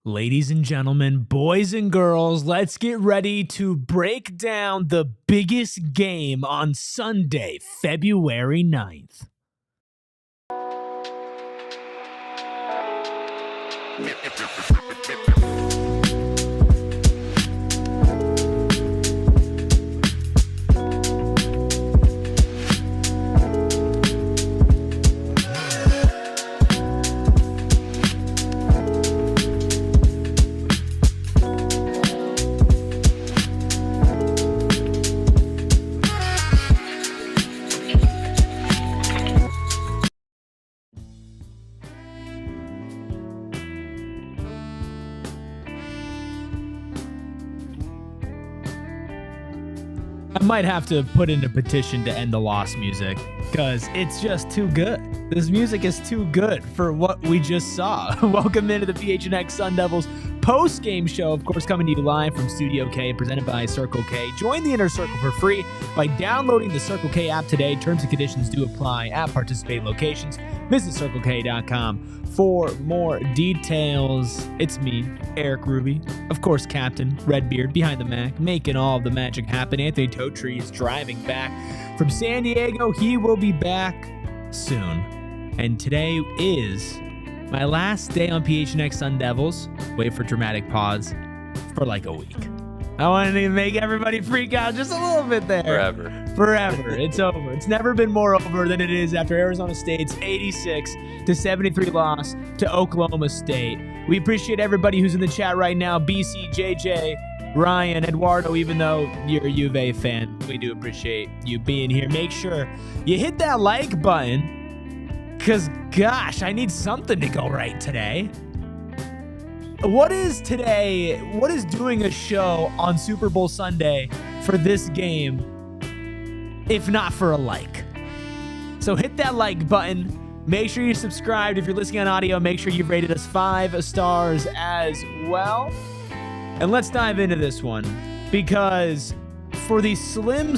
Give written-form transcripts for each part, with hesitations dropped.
Ladies and gentlemen, boys and girls, let's get ready to break down the biggest game on Sunday, February 9th. I might have to put in a petition to end the Lost music because it's just too good. This music is too good for what we just saw. Welcome into the PHNX Sun Devils post-game show, of course, coming to you live from Studio K, presented by Circle K. Join the Inner Circle for free by downloading the Circle K app today. Terms and conditions do apply at participating locations. Visit CircleK.com for more details. It's me, Eric Ruby, of course, Captain Redbeard behind the Mac, making all of the magic happen. Anthony Totri is driving back from San Diego. He will be back soon. And today is my last day on PHNX Sun Devils. Wait for dramatic pause for like a week. I wanted to make everybody freak out just a little bit there. Forever. It's over. It's never been more over than it is after Arizona State's 86-73 loss to Oklahoma State. We appreciate everybody who's in the chat right now. BC, JJ, Ryan, Eduardo, even though you're a Juve fan, we do appreciate you being here. Make sure you hit that like button because, gosh, I need something to go right today. What is doing a show on Super Bowl Sunday for this game, if not for a like? So hit that like button. Make sure you're subscribed. If you're listening on audio, make sure you've rated us 5 stars as well. And let's dive into this one, because for the slim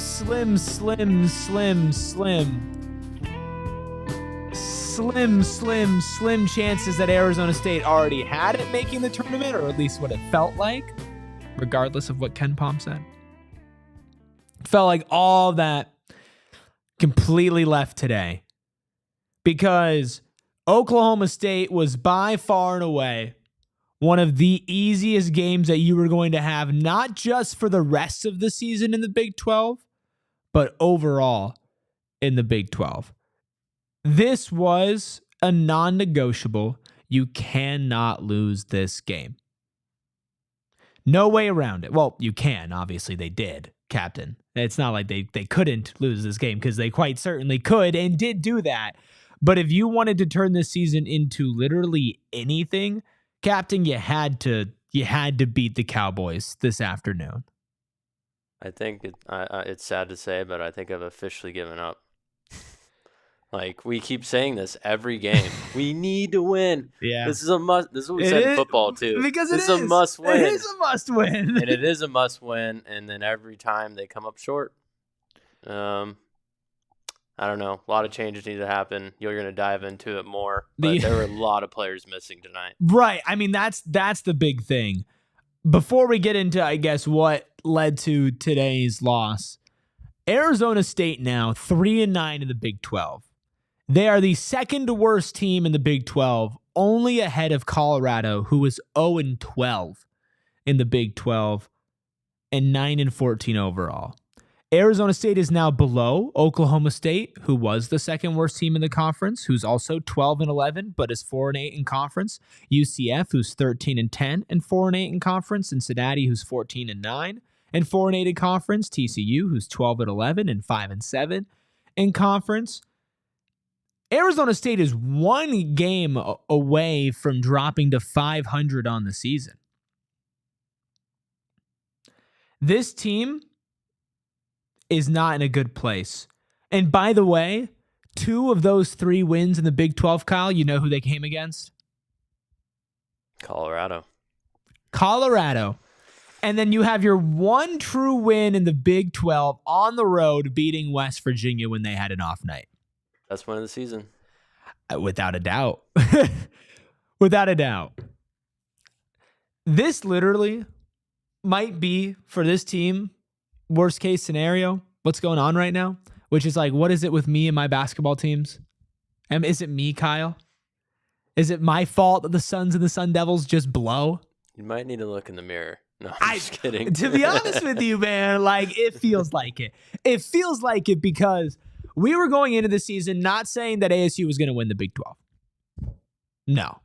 chances that Arizona State already had it making the tournament, or at least what it felt like, regardless of what Ken Palm said. It felt like all that completely left today, because Oklahoma State was by far and away one of the easiest games that you were going to have, not just for the rest of the season in the Big 12, but overall in the Big 12. This was a non-negotiable. You cannot lose this game. No way around it. Well, you can. Obviously, they did, Captain. It's not like they couldn't lose this game, because they quite certainly could and did do that. But if you wanted to turn this season into literally anything, Captain, you had to beat the Cowboys this afternoon. I think it's sad to say, but I think I've officially given up. Like, we keep saying this every game. We need to win. Yeah. This is a must. This is what we said in football, too. Because this is a must win. It is a must win. And it is a must win. And then every time they come up short, I don't know. A lot of changes need to happen. You're going to dive into it more. But there were a lot of players missing tonight. Right. I mean, that's the big thing. Before we get into, I guess, what led to today's loss, Arizona State now 3-9 in the Big 12. They are the second worst team in the Big 12, only ahead of Colorado, who was 0-12 in the Big 12 and 9-14 overall. Arizona State is now below Oklahoma State, who was the second worst team in the conference, who's also 12-11, but is 4-8 in conference. UCF, who's 13-10 and 4-8 in conference. Cincinnati, who's 14-9 and 4-8 in conference. TCU, who's 12-11 and 5-7 in conference. Arizona State is one game away from dropping to 500 on the season. This team is not in a good place. And by the way, 2 of those 3 wins in the Big 12, Kyle, you know who they came against? Colorado. And then you have your one true win in the Big 12 on the road, beating West Virginia when they had an off night. Best win of the season. Without a doubt. Without a doubt. This literally might be, for this team, worst case scenario, what's going on right now, which is like, what is it with me and my basketball teams? Is it me, Kyle? Is it my fault that the Suns and the Sun Devils just blow? You might need to look in the mirror. No, I'm just kidding. To be honest with you, man, like, it feels like it. It feels like it because we were going into the season not saying that ASU was going to win the Big 12. No.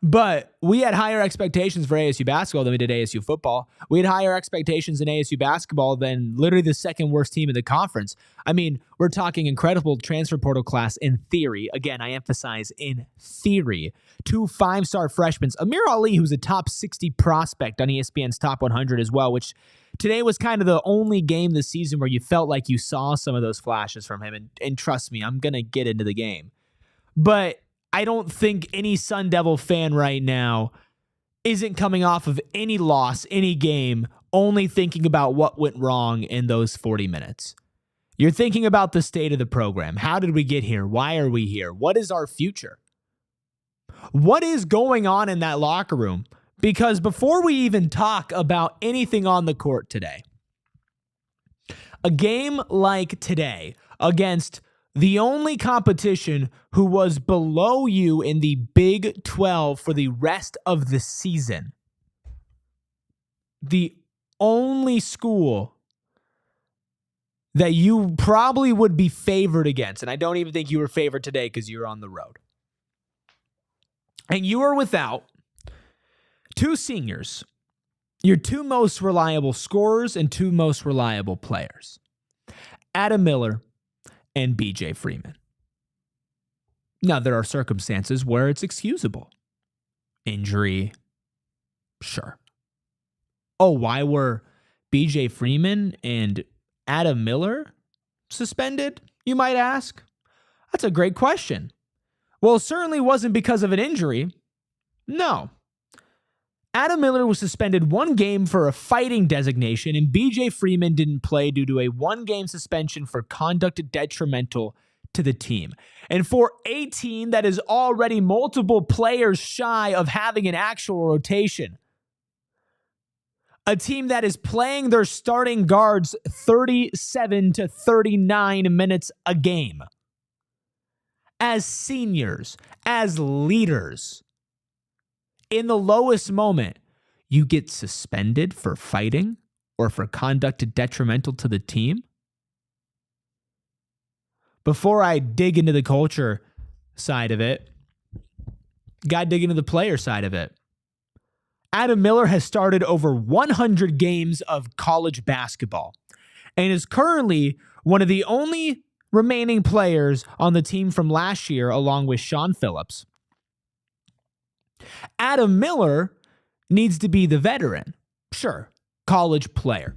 But we had higher expectations for ASU basketball than we did ASU football. We had higher expectations in ASU basketball than literally the second worst team in the conference. I mean, we're talking incredible transfer portal class in theory. Again, I emphasize in theory. 2 5-star freshmen. Amir Ali, who's a top 60 prospect on ESPN's Top 100 as well, which today was kind of the only game this season where you felt like you saw some of those flashes from him. And trust me, I'm going to get into the game. But I don't think any Sun Devil fan right now isn't coming off of any loss, any game, only thinking about what went wrong in those 40 minutes. You're thinking about the state of the program. How did we get here? Why are we here? What is our future? What is going on in that locker room? Because before we even talk about anything on the court today, a game like today against the only competition who was below you in the Big 12 for the rest of the season. The only school that you probably would be favored against, and I don't even think you were favored today because you were on the road. And you are without 2 seniors, your 2 most reliable scorers and 2 most reliable players, Adam Miller and BJ Freeman. Now, there are circumstances where it's excusable. Injury, sure. Oh, why were BJ Freeman and Adam Miller suspended, you might ask? That's a great question. Well, it certainly wasn't because of an injury. No. Adam Miller was suspended 1 game for a fighting designation, and BJ Freeman didn't play due to a 1-game suspension for conduct detrimental to the team. And for a team that is already multiple players shy of having an actual rotation, a team that is playing their starting guards 37 to 39 minutes a game, as seniors, as leaders, in the lowest moment, you get suspended for fighting or for conduct detrimental to the team? Before I dig into the culture side of it, gotta dig into the player side of it. Adam Miller has started over 100 games of college basketball and is currently one of the only remaining players on the team from last year, along with Sean Phillips. Adam Miller needs to be the veteran. Sure, college player.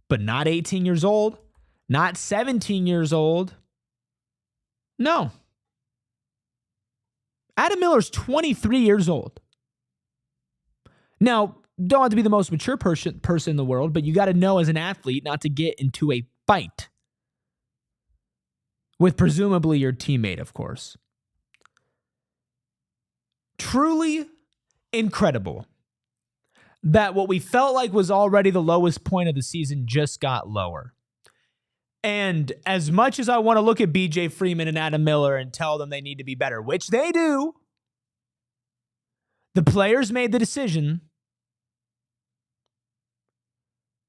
But not 18 years old, not 17 years old. No. Adam Miller's 23 years old. Now, don't have to be the most mature person in the world, but you got to know as an athlete not to get into a fight with presumably your teammate, of course. Truly incredible that what we felt like was already the lowest point of the season just got lower. And as much as I want to look at BJ Freeman and Adam Miller and tell them they need to be better, which they do, the players made the decision.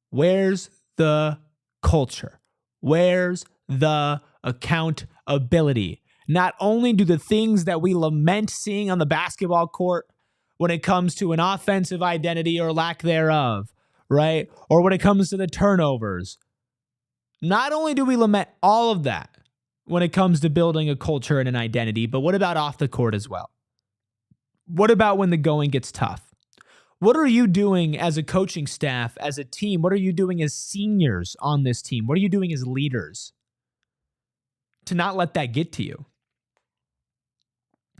Where's the culture? Where's the accountability? Not only do the things that we lament seeing on the basketball court when it comes to an offensive identity or lack thereof, right? Or when it comes to the turnovers. Not only do we lament all of that when it comes to building a culture and an identity, but what about off the court as well? What about when the going gets tough? What are you doing as a coaching staff, as a team? What are you doing as seniors on this team? What are you doing as leaders to not let that get to you?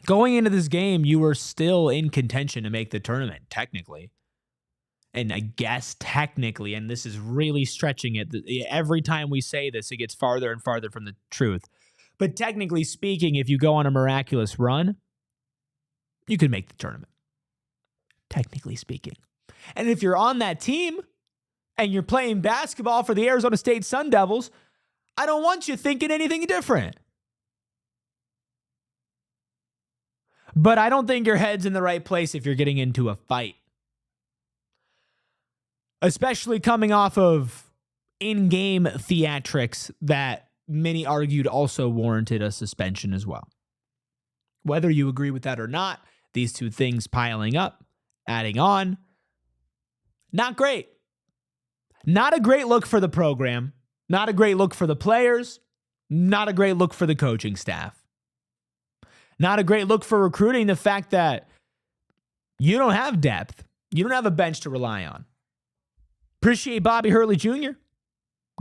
Going into this game, you were still in contention to make the tournament, technically. And I guess technically, and this is really stretching it, every time we say this, it gets farther and farther from the truth. But technically speaking, if you go on a miraculous run, you could make the tournament. technically speaking. And if you're on that team and you're playing basketball for the Arizona State Sun Devils, I don't want you thinking anything different. But I don't think your head's in the right place if you're getting into a fight. Especially coming off of in-game theatrics that many argued also warranted a suspension as well. Whether you agree with that or not, these two things piling up, adding on, not great. Not a great look for the program. Not a great look for the players. Not a great look for the coaching staff. Not a great look for recruiting. The fact that you don't have depth. You don't have a bench to rely on. Appreciate Bobby Hurley Jr.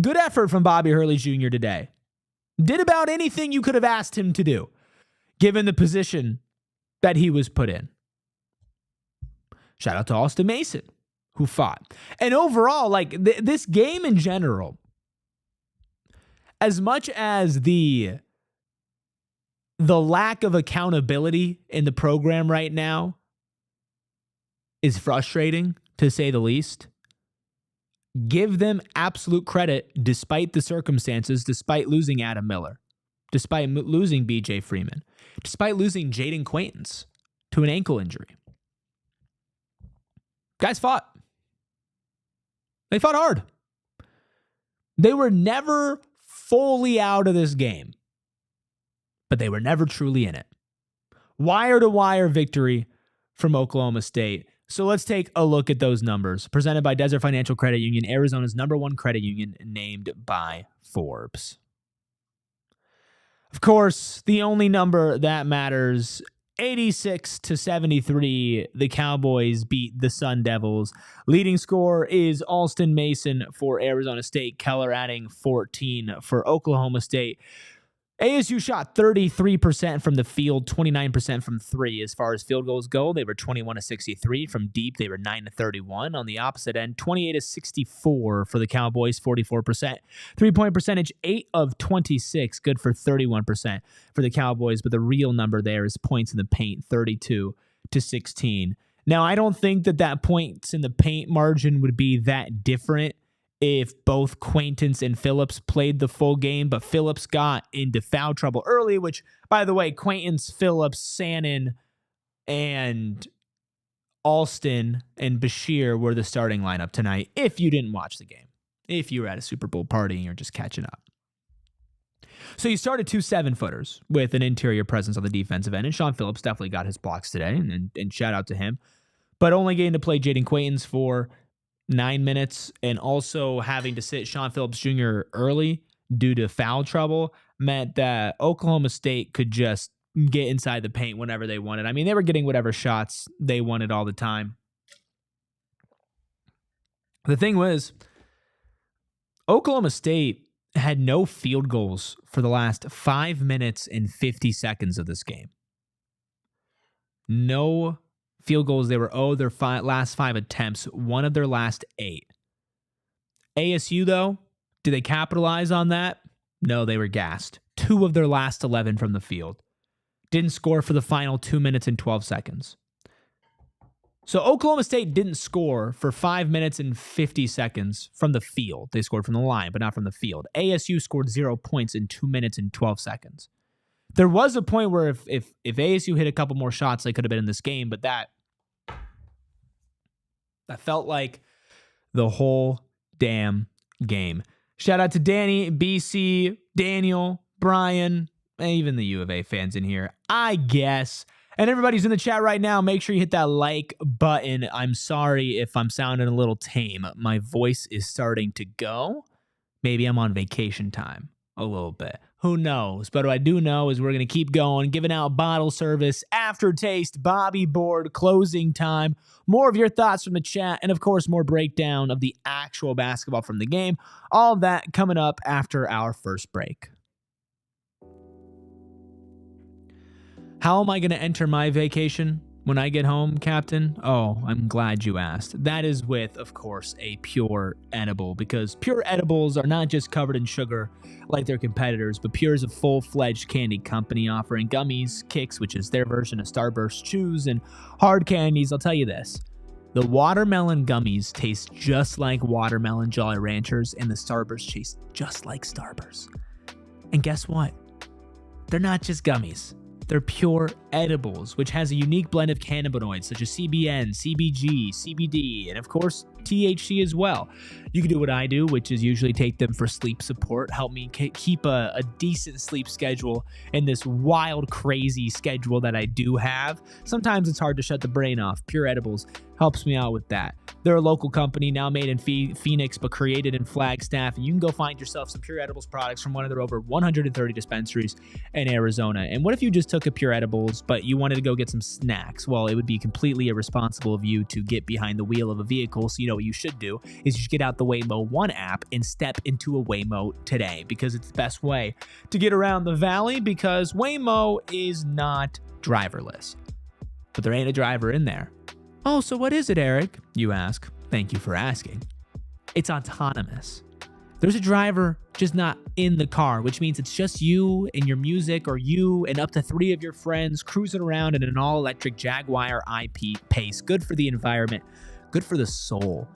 Good effort from Bobby Hurley Jr. today. Did about anything you could have asked him to do, given the position that he was put in. Shout out to Alston Mason, who fought. And overall, like this game in general, as much as the lack of accountability in the program right now is frustrating, to say the least, give them absolute credit despite the circumstances, despite losing Adam Miller, despite losing BJ Freeman, despite losing Jayden Quaintance to an ankle injury. Guys fought. They fought hard. They were never fully out of this game, but they were never truly in it. Wire-to-wire victory from Oklahoma State. So let's take a look at those numbers. Presented by Desert Financial Credit Union, Arizona's #1 credit union, named by Forbes. Of course, the only number that matters, 86-73, the Cowboys beat the Sun Devils. Leading scorer is Alston Mason for Arizona State. Keller adding 14 for Oklahoma State. ASU shot 33% from the field, 29% from three. As far as field goals go, they were 21-63. From deep, they were 9-31. On the opposite end, 28-64 for the Cowboys, 44%. Three-point percentage, 8 of 26, good for 31% for the Cowboys. But the real number there is points in the paint, 32-16. Now, I don't think that points in the paint margin would be that different if both Quaintance and Phillips played the full game, but Phillips got into foul trouble early, which, by the way, Quaintance, Phillips, Sannon, and Alston and Bashir were the starting lineup tonight, if you didn't watch the game, if you were at a Super Bowl party and you're just catching up. So you started 2 7-footers with an interior presence on the defensive end, and Sean Phillips definitely got his blocks today, and shout out to him, but only getting to play Jayden Quaintance for 9 minutes, and also having to sit Sean Phillips Jr. early due to foul trouble meant that Oklahoma State could just get inside the paint whenever they wanted. I mean, they were getting whatever shots they wanted all the time. The thing was, Oklahoma State had no field goals for the last 5 minutes and 50 seconds of this game. No field goals. They were their last 5 attempts, one of their last 8. ASU, though, did they capitalize on that? No, they were gassed. 2 of their last 11 from the field. Didn't score for the final 2 minutes and 12 seconds. So Oklahoma State didn't score for 5 minutes and 50 seconds from the field. They scored from the line, but not from the field. ASU scored 0 points in 2 minutes and 12 seconds. There was a point where if ASU hit a couple more shots, they could have been in this game, but that felt like the whole damn game. Shout out to Danny, BC, Daniel, Brian, and even the U of A fans in here, I guess. And everybody's in the chat right now, make sure you hit that like button. I'm sorry if I'm sounding a little tame. My voice is starting to go. Maybe I'm on vacation time a little bit. Who knows? But what I do know is we're going to keep going, giving out bottle service, aftertaste, Bobby board, closing time. More of your thoughts from the chat, and of course, more breakdown of the actual basketball from the game. All of that coming up after our first break. How am I going to enter my vacation when I get home, Captain? Oh, I'm glad you asked. That is with, of course, a Pure edible, because Pure edibles are not just covered in sugar like their competitors, but Pure is a full-fledged candy company offering gummies, kicks, which is their version of Starburst chews, and hard candies. I'll tell you this, The watermelon gummies taste just like watermelon Jolly Ranchers, and the Starburst taste just like Starburst. And guess what? They're not just gummies. They're pure edibles, which has a unique blend of cannabinoids such as CBN, CBG, CBD, and of course, THC as well. You can do what I do, which is usually take them for sleep support, help me keep a decent sleep schedule in this wild, crazy schedule that I do have. Sometimes it's hard to shut the brain off. Pure Edibles helps me out with that. They're a local company now made in Phoenix, but created in Flagstaff. And you can go find yourself some Pure Edibles products from one of their over 130 dispensaries in Arizona. And what if you just took a Pure Edibles, but you wanted to go get some snacks? Well, it would be completely irresponsible of you to get behind the wheel of a vehicle. So you know what you should do is you should get out the Waymo One app and step into a Waymo today, because it's the best way to get around the valley, because Waymo is not driverless. But there ain't a driver in there. Oh, so what is it, Eric? You ask. Thank you for asking. It's autonomous. There's a driver, just not in the car, which means it's just you and your music, or you and up to 3 of your friends cruising around in an all-electric Jaguar I-Pace. Good for the environment, good for the soul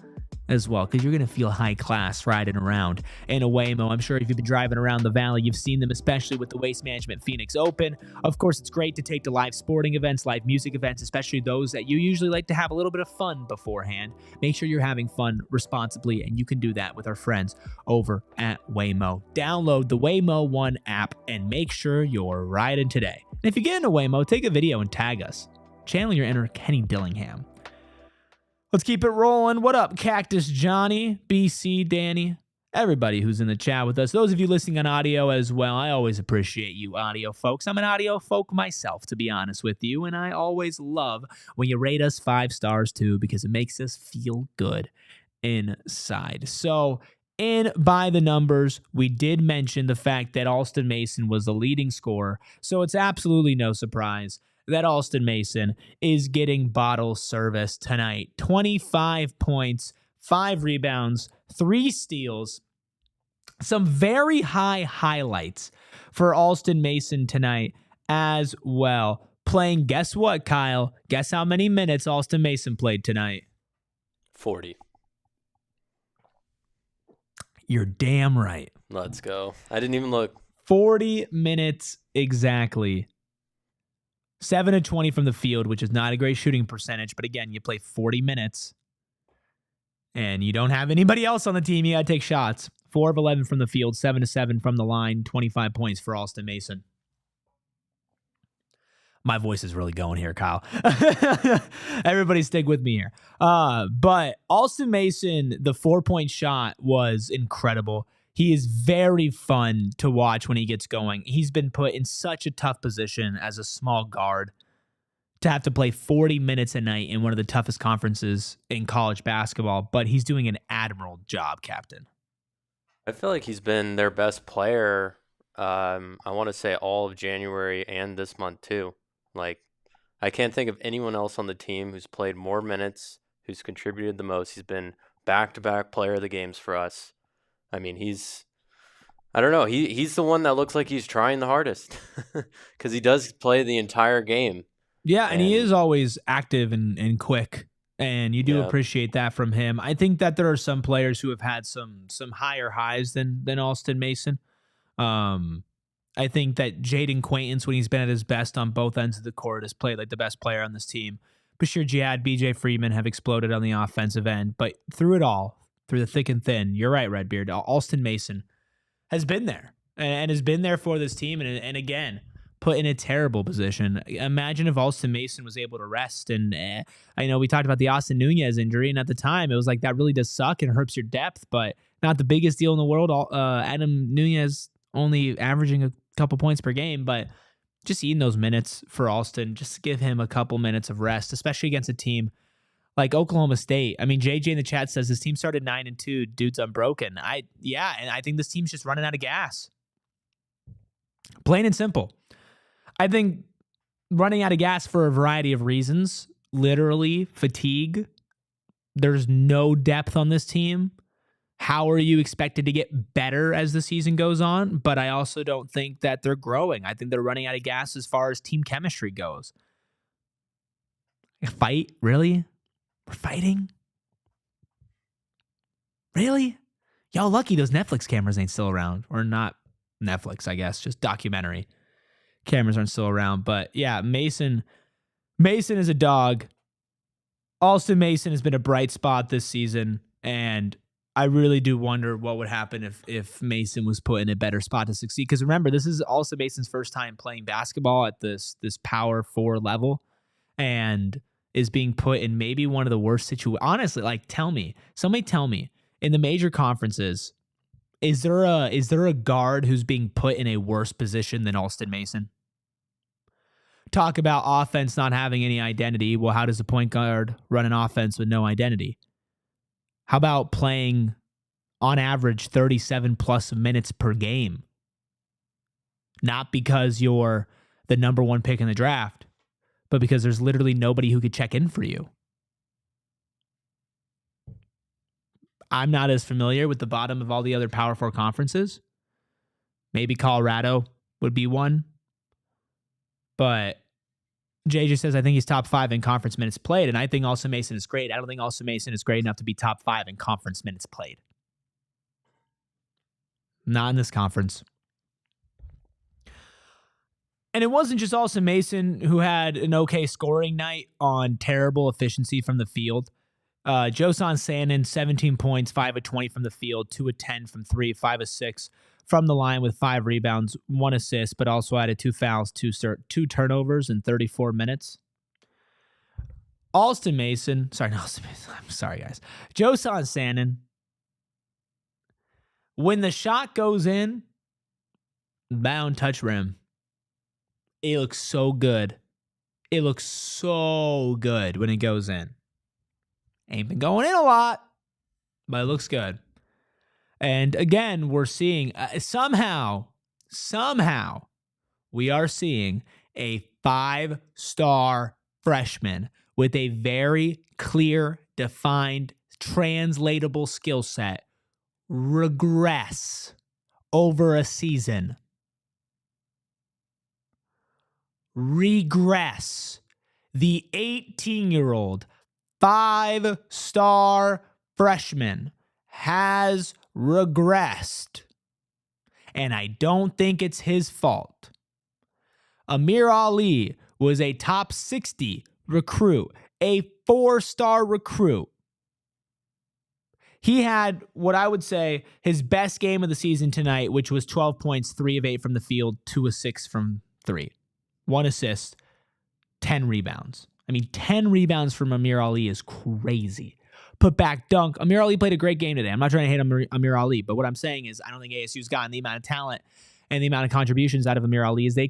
as well, because you're going to feel high class riding around in a Waymo. I'm sure if you've been driving around the valley, you've seen them, especially with the Waste Management Phoenix Open. Of course, it's great to take to live sporting events, live music events, especially those that you usually like to have a little bit of fun beforehand. Make sure you're having fun responsibly, and you can do that with our friends over at Waymo. Download the Waymo One app and make sure you're riding today. And if you get into Waymo, take a video and tag us. Channel your inner Kenny Dillingham. Let's keep it rolling. What up, Cactus Johnny, BC, Danny, everybody who's in the chat with us. Those of you listening on audio as well, I always appreciate you audio folks. I'm an audio folk myself, to be honest with you, and I always love when you rate us 5 stars too, because it makes us feel good inside. So, in by the numbers, we did mention the fact that Alston Mason was the leading scorer, so it's absolutely no surprise that Alston Mason is getting bottle service tonight. 25 points, 5 rebounds, 3 steals. Some very high highlights for Alston Mason tonight as well. Playing, guess what, Kyle? Guess how many minutes Alston Mason played tonight? 40. You're damn right. Let's go. I didn't even look. 40 minutes exactly. 7 of 20 from the field, which is not a great shooting percentage. But again, you play 40 minutes and you don't have anybody else on the team. You got to take shots. 4 of 11 from the field, 7 of 7 from the line, 25 points for Alston Mason. My voice is really going here, Kyle. Everybody stick with me here. But Alston Mason, the 4-point shot was incredible. He is very fun to watch when he gets going. He's been put in such a tough position as a small guard to have to play 40 minutes a night in one of the toughest conferences in college basketball, but he's doing an admirable job, Captain. I feel like he's been their best player, I want to say all of January and this month too. Like, I can't think of anyone else on the team who's played more minutes, who's contributed the most. He's been back-to-back player of the games for us. I mean, I don't know. He's the one that looks like he's trying the hardest because he does play the entire game. Yeah, and he is always active and quick, and you do appreciate that from him. I think that there are some players who have had some higher highs than Alston Mason. I think that Jayden Quaintance, when he's been at his best on both ends of the court, has played like the best player on this team. Bashir Jihad, BJ Freeman have exploded on the offensive end, but through it all, through the thick and thin, you're right, Redbeard, Alston Mason has been there and has been there for this team, and again, put in a terrible position. Imagine if Alston Mason was able to rest, and I know we talked about the Austin Nunez injury, and at the time, it was like, that really does suck and hurts your depth, but not the biggest deal in the world. Adam Nunez only averaging a couple points per game, but just eating those minutes for Alston, just to give him a couple minutes of rest, especially against a team like Oklahoma State. I mean, JJ in the chat says this team started 9-2, dude's unbroken. And I think this team's just running out of gas. Plain and simple. I think running out of gas for a variety of reasons. Literally, fatigue. There's no depth on this team. How are you expected to get better as the season goes on? But I also don't think that they're growing. I think they're running out of gas as far as team chemistry goes. A fight? Really? We're fighting? Really? Y'all lucky those Netflix cameras ain't still around. Or not Netflix, I guess. Just documentary cameras aren't still around. But yeah, Mason is a dog. Alston Mason has been a bright spot this season. And I really do wonder what would happen if Mason was put in a better spot to succeed. Because remember, this is Alston Mason's first time playing basketball at this Power 4 level. And is being put in maybe one of the worst situations. Honestly, like somebody tell me, in the major conferences, is there a guard who's being put in a worse position than Alston Mason? Talk about offense not having any identity. Well, how does a point guard run an offense with no identity? How about playing on average 37 plus minutes per game? Not because you're the number one pick in the draft, but because there's literally nobody who could check in for you. I'm not as familiar with the bottom of all the other Power 4 conferences. Maybe Colorado would be one. But JJ says, I think he's top 5 in conference minutes played, and I think Alston Mason is great. I don't think Alston Mason is great enough to be top 5 in conference minutes played. Not in this conference. And it wasn't just Alston Mason who had an okay scoring night on terrible efficiency from the field. Josan Sannon, 17 points, 5 of 20 from the field, 2 of 10 from 3, 5 of 6 from the line with 5 rebounds, 1 assist, but also added 2 fouls, 2 turnovers in 34 minutes. Alston Mason, I'm sorry, guys. Josan Sannon, when the shot goes in, bound touch rim. It looks so good. It looks so good when it goes in. Ain't been going in a lot, but it looks good. And again, we're seeing somehow, we are seeing a 5-star freshman with a very clear, defined, translatable skill set regress over a season. Regress. The 18-year-old 5-star freshman has regressed. And I don't think it's his fault. Amir Ali was a top 60 recruit, a 4-star recruit. He had what I would say his best game of the season tonight, which was 12 points, 3 of 8 from the field, 2 of 6 from 3. 1 assist, 10 rebounds. I mean, 10 rebounds from Amir Ali is crazy. Put back dunk. Amir Ali played a great game today. I'm not trying to hate Amir Ali, but what I'm saying is I don't think ASU's gotten the amount of talent and the amount of contributions out of Amir Ali as I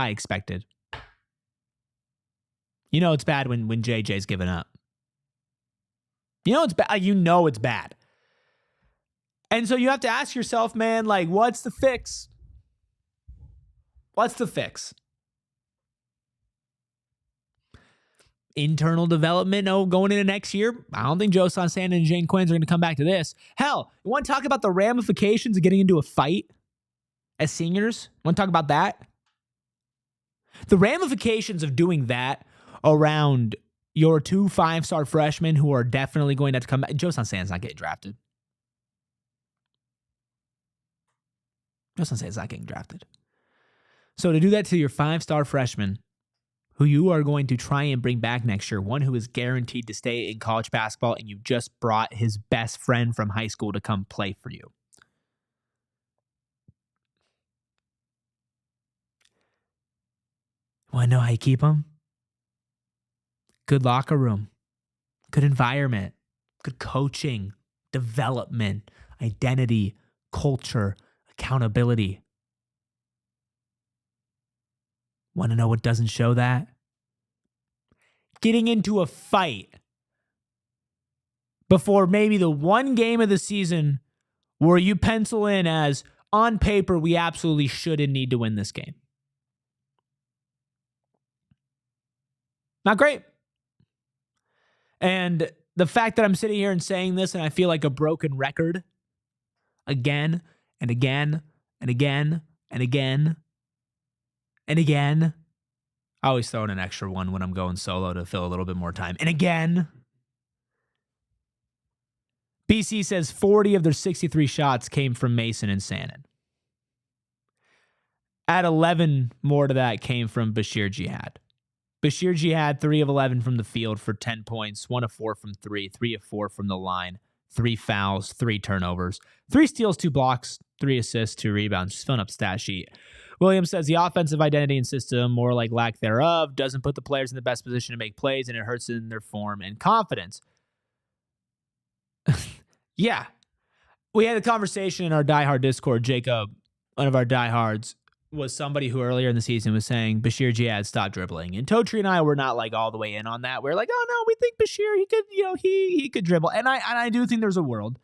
expected. You know it's bad when JJ's giving up. You know it's bad. It's bad. And so you have to ask yourself, man, like, what's the fix? What's the fix? Internal development, going into next year. I don't think Josan Sannon and Jayden Quaintance are going to come back to this. Hell, you want to talk about the ramifications of getting into a fight as seniors? Want to talk about that? The ramifications of doing that around your 2 5-star freshmen who are definitely going to have to come back. Josan Sannon's not getting drafted. Josan Sannon's not getting drafted. So to do that to your 5-star freshman, who you are going to try and bring back next year, one who is guaranteed to stay in college basketball, and you just brought his best friend from high school to come play for you. Want to know how you keep him? Good locker room, good environment, good coaching, development, identity, culture, accountability. Want to know what doesn't show that? Getting into a fight before maybe the one game of the season where you pencil in as, on paper, we absolutely should and need to win this game. Not great. And the fact that I'm sitting here and saying this and I feel like a broken record again and again and again and again and again. I always throw in an extra one when I'm going solo to fill a little bit more time. And again. BC says 40 of their 63 shots came from Mason and Sannon. At 11 more to that came from Bashir Jihad. Bashir Jihad, 3 of 11 from the field for 10 points, 1 of 4 from 3, 3 of 4 from the line, 3 fouls, 3 turnovers, 3 steals, 2 blocks, 3 assists, 2 rebounds. Just filling up stat sheet. Williams says the offensive identity and system, more like lack thereof, doesn't put the players in the best position to make plays, and it hurts in their form and confidence. Yeah. We had a conversation in our diehard Discord. Jacob, one of our diehards, was somebody who earlier in the season was saying Bashir Jihad stopped dribbling. And Totri and I were not like all the way in on that. We're like, oh no, we think Bashir, he could, he could dribble. And I do think there's a world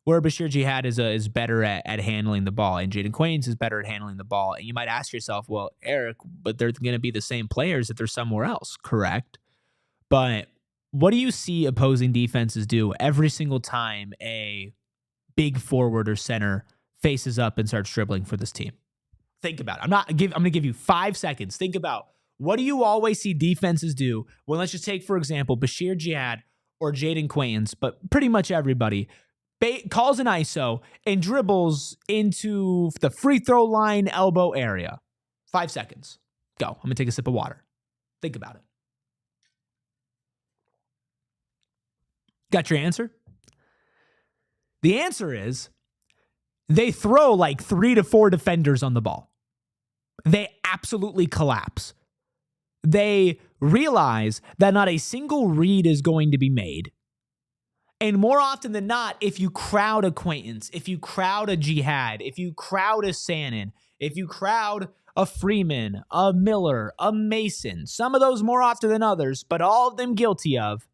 where Bashir Jihad is better at handling the ball, and Jayden Quaintance is better at handling the ball. And you might ask yourself, well, Eric, but they're going to be the same players if they're somewhere else, correct? But what do you see opposing defenses do every single time a big forward or center faces up and starts dribbling for this team? Think about it. I'm going to give you 5 seconds. Think about, what do you always see defenses do when, let's just take, for example, Bashir Jihad or Jayden Quaintance, but pretty much everybody calls an ISO and dribbles into the free throw line elbow area. 5 seconds. Go. I'm going to take a sip of water. Think about it. Got your answer? The answer is they throw like 3 to 4 defenders on the ball. They absolutely collapse. They realize that not a single read is going to be made. And more often than not, if you crowd a Quaintance, if you crowd a Jihad, if you crowd a Sannon, if you crowd a Freeman, a Miller, a Mason, some of those more often than others, but all of them guilty of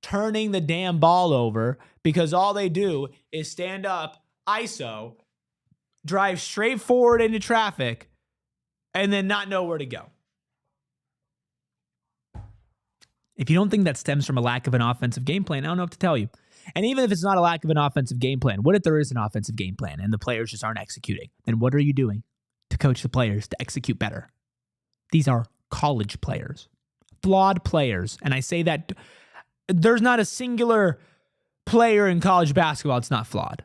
turning the damn ball over because all they do is stand up, ISO, drive straight forward into traffic, and then not know where to go. If you don't think that stems from a lack of an offensive game plan, I don't know what to tell you. And even if it's not a lack of an offensive game plan, what if there is an offensive game plan and the players just aren't executing? Then what are you doing to coach the players to execute better? These are college players, flawed players. And I say that there's not a singular player in college basketball that's not flawed.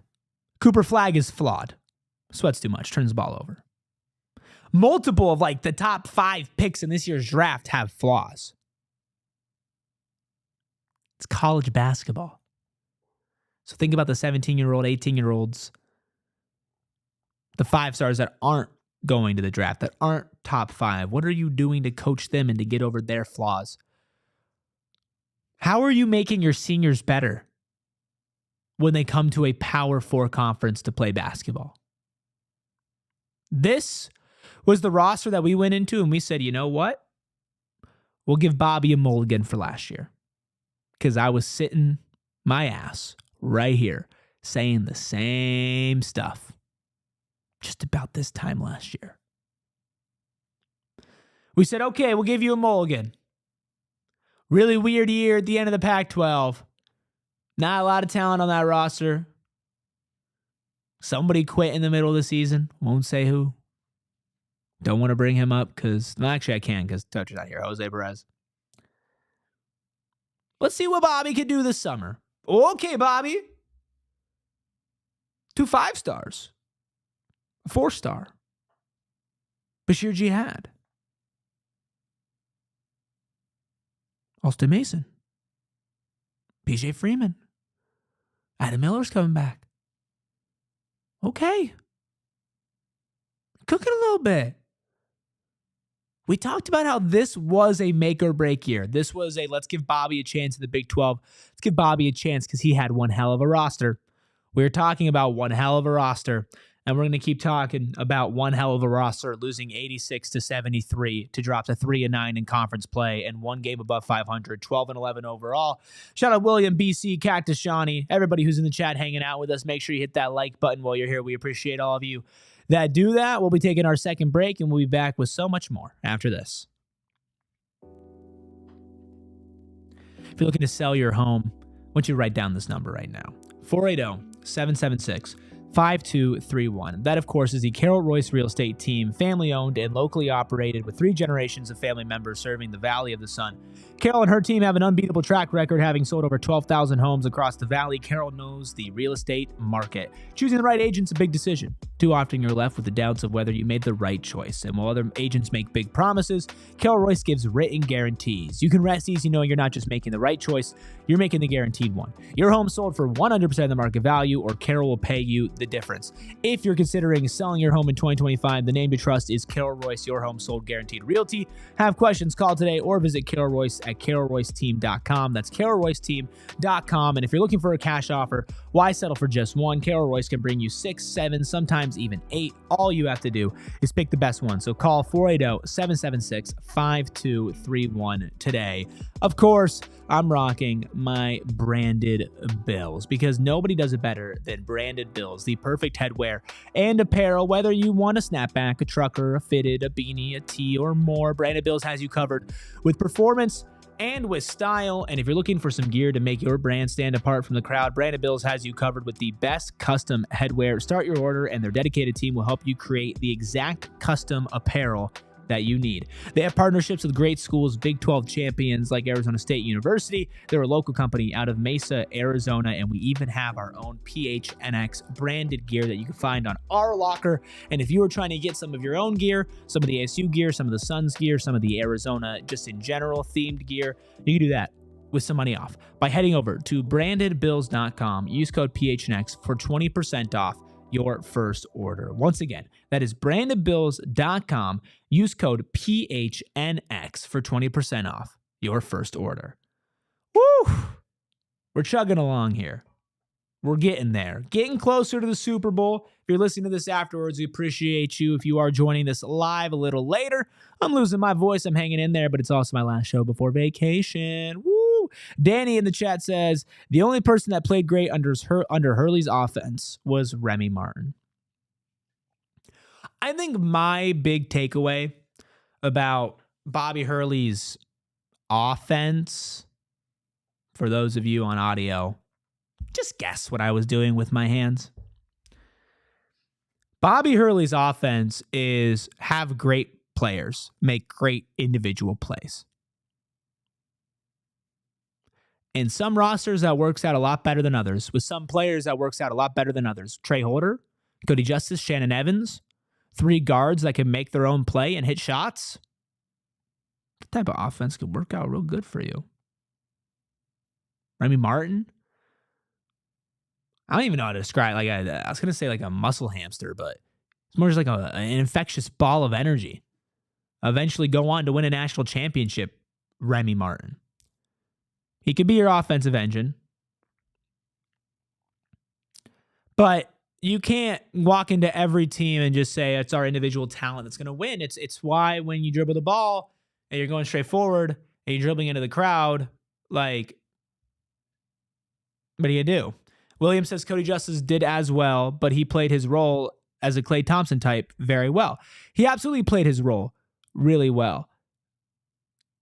Cooper Flagg is flawed. Sweats too much, turns the ball over. Multiple of like the top 5 picks in this year's draft have flaws. It's college basketball. So think about the 17-year-old, 18-year-olds, the 5-stars that aren't going to the draft, that aren't top 5. What are you doing to coach them and to get over their flaws? How are you making your seniors better when they come to a Power 4 conference to play basketball? This was the roster that we went into and we said, you know what? We'll give Bobby a mulligan for last year. Because I was sitting my ass right here saying the same stuff just about this time last year. We said, okay, we'll give you a mulligan. Really weird year at the end of the Pac-12. Not a lot of talent on that roster. Somebody quit in the middle of the season. Won't say who. Don't want to bring him up because, well, actually I can because Toucher's not here. Jose Perez. Let's see what Bobby can do this summer. Okay, Bobby. 2 5-stars. A 4-star. Bashir Jihad. Alston Mason. BJ Freeman. Adam Miller's coming back. Okay. Cooking a little bit. We talked about how this was a make or break year. This was a let's give Bobby a chance in the Big 12. Let's give Bobby a chance because he had one hell of a roster. We're talking about one hell of a roster, and we're going to keep talking about one hell of a roster, losing 86-73 to drop to 3-9 in conference play and 1 game above 500, 12-11 overall. Shout out William, BC, Cactus, Shawnee, everybody who's in the chat hanging out with us. Make sure you hit that like button while you're here. We appreciate all of you that do that. We'll be taking our second break, and we'll be back with so much more after this. If you're looking to sell your home, I want you to write down this number right now. 480-776 5231. That, of course, is the Carol Royce Real Estate Team, family-owned and locally operated with 3 generations of family members serving the Valley of the Sun. Carol and her team have an unbeatable track record, having sold over 12,000 homes across the Valley. Carol knows the real estate market. Choosing the right agent's a big decision. Too often you're left with the doubts of whether you made the right choice. And while other agents make big promises, Carol Royce gives written guarantees. You can rest easy knowing you're not just making the right choice, you're making the guaranteed one. Your home sold for 100% of the market value, or Carol will pay you the difference. If you're considering selling your home in 2025, the name to trust is Carol Royce, your home sold guaranteed realty. Have questions, call today or visit Carol Royce at carolroyceteam.com. That's carolroyceteam.com. And if you're looking for a cash offer, why settle for just one? Carol Royce can bring you 6, 7, sometimes even 8. All you have to do is pick the best one. So call 480-776-5231 today. Of course, I'm rocking my branded bills because nobody does it better than branded bills, the perfect headwear and apparel. Whether you want a snapback, a trucker, a fitted, a beanie, a tee, or more, branded bills has you covered with performance and with style. And if you're looking for some gear to make your brand stand apart from the crowd, Branded Bills has you covered with the best custom headwear. Start your order and their dedicated team will help you create the exact custom apparel that you need. They have partnerships with great schools, Big 12 champions like Arizona State University. They're a local company out of Mesa, Arizona, and we even have our own PHNX branded gear that you can find on our locker. And if you are trying to get some of your own gear, some of the ASU gear, some of the Suns gear, some of the Arizona, just in general themed gear, you can do that with some money off by heading over to brandedbills.com. Use code PHNX for 20% off your first order. Once again, that is brandedbills.com. Use code PHNX for 20% off your first order. Woo! We're chugging along here. We're getting there. Getting closer to the Super Bowl. If you're listening to this afterwards, we appreciate you. If you are joining this live a little later, I'm losing my voice. I'm hanging in there, but it's also my last show before vacation. Woo! Danny in the chat says, the only person that played great under Hurley's offense was Remy Martin. I think my big takeaway about Bobby Hurley's offense, for those of you on audio, just guess what I was doing with my hands. Bobby Hurley's offense is have great players, make great individual plays. In some rosters, that works out a lot better than others. With some players, that works out a lot better than others. Trey Holder, Cody Justice, Shannon Evans, 3 guards that can make their own play and hit shots. That type of offense could work out real good for you. Remy Martin, I don't even know how to describe it. I was going to say like a muscle hamster, but it's more just like an infectious ball of energy. Eventually go on to win a national championship, Remy Martin. He could be your offensive engine. But you can't walk into every team and just say it's our individual talent that's going to win. It's why when you dribble the ball and you're going straight forward and you're dribbling into the crowd, like, what do you do? Williams says Cody Justice did as well, but he played his role as a Klay Thompson type very well. He absolutely played his role really well.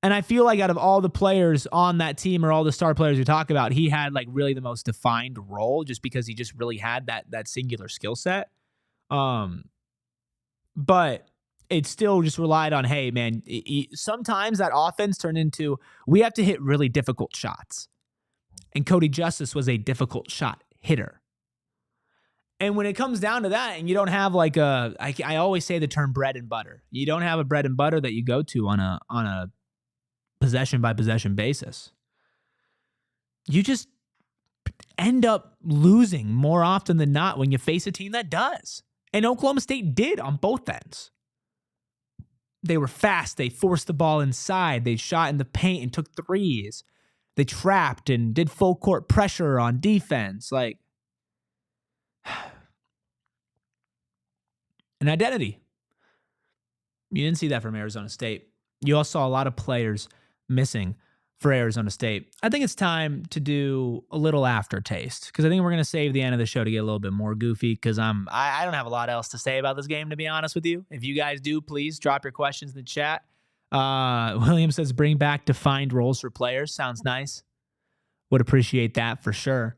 And I feel like out of all the players on that team or all the star players we talk about, he had like really the most defined role just because he just really had that singular skill set. But it still just relied on, hey, man, sometimes that offense turned into, we have to hit really difficult shots. And Cody Justice was a difficult shot hitter. And when it comes down to that, and you don't have like I always say the term bread and butter. You don't have a bread and butter that you go to on a possession by possession basis. You just end up losing more often than not when you face a team that does. And Oklahoma State did on both ends. They were fast. They forced the ball inside. They shot in the paint and took threes. They trapped and did full court pressure on defense. Like, an identity. You didn't see that from Arizona State. You also saw a lot of players missing for Arizona State. I think it's time to do a little aftertaste because I think we're going to save the end of the show to get a little bit more goofy because I don't have a lot else to say about this game, to be honest with you. If you guys do, please drop your questions in the chat. William says bring back defined roles for players. Sounds nice. Would appreciate that for sure.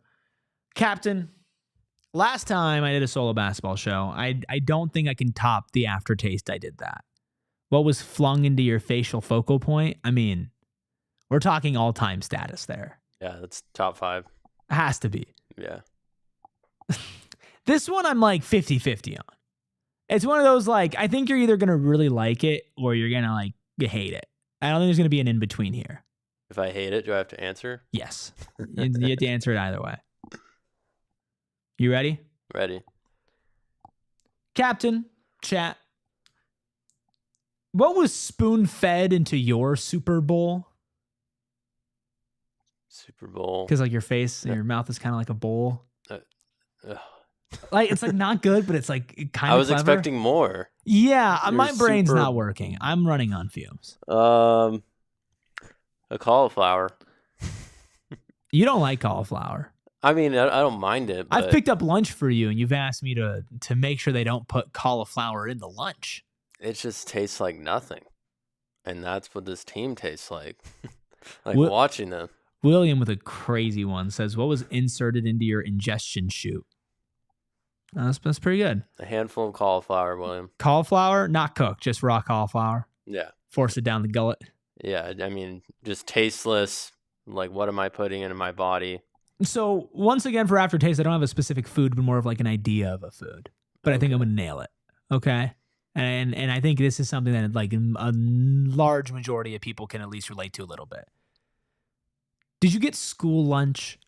Captain, Last time I did a solo basketball show, I don't think I can top the aftertaste I did that. What was flung into your facial focal point? I mean, we're talking all-time status there. Yeah, that's top 5. It has to be. Yeah. This one I'm like 50-50 on. It's one of those like, I think you're either going to really like it or you're going to like hate it. I don't think there's going to be an in-between here. If I hate it, do I have to answer? Yes. You have to answer it either way. You ready? Ready. Captain, chat. What was spoon-fed into your Super Bowl? Super Bowl. Because like your face and your mouth is kind of like a bowl. Like it's like not good, but it's like kind of. I was clever. expecting more. Yeah, my brain's not working. I'm running on fumes. A cauliflower. You don't like cauliflower. I mean, I don't mind it. But I've picked up lunch for you, and you've asked me to make sure they don't put cauliflower in the lunch. It just tastes like nothing, and that's what this team tastes like. Watching them. William with a crazy one says, "What was inserted into your ingestion chute?" That's pretty good. A handful of cauliflower, William. Cauliflower, not cooked, just raw cauliflower. Yeah. Force it down the gullet. Yeah, I mean, just tasteless. Like, what am I putting into my body? So, once again, for aftertaste, I don't have a specific food, but more of like an idea of a food. But I think I'm going to nail it. Okay? And I think this is something that like a large majority of people can at least relate to a little bit. Did you get school lunch,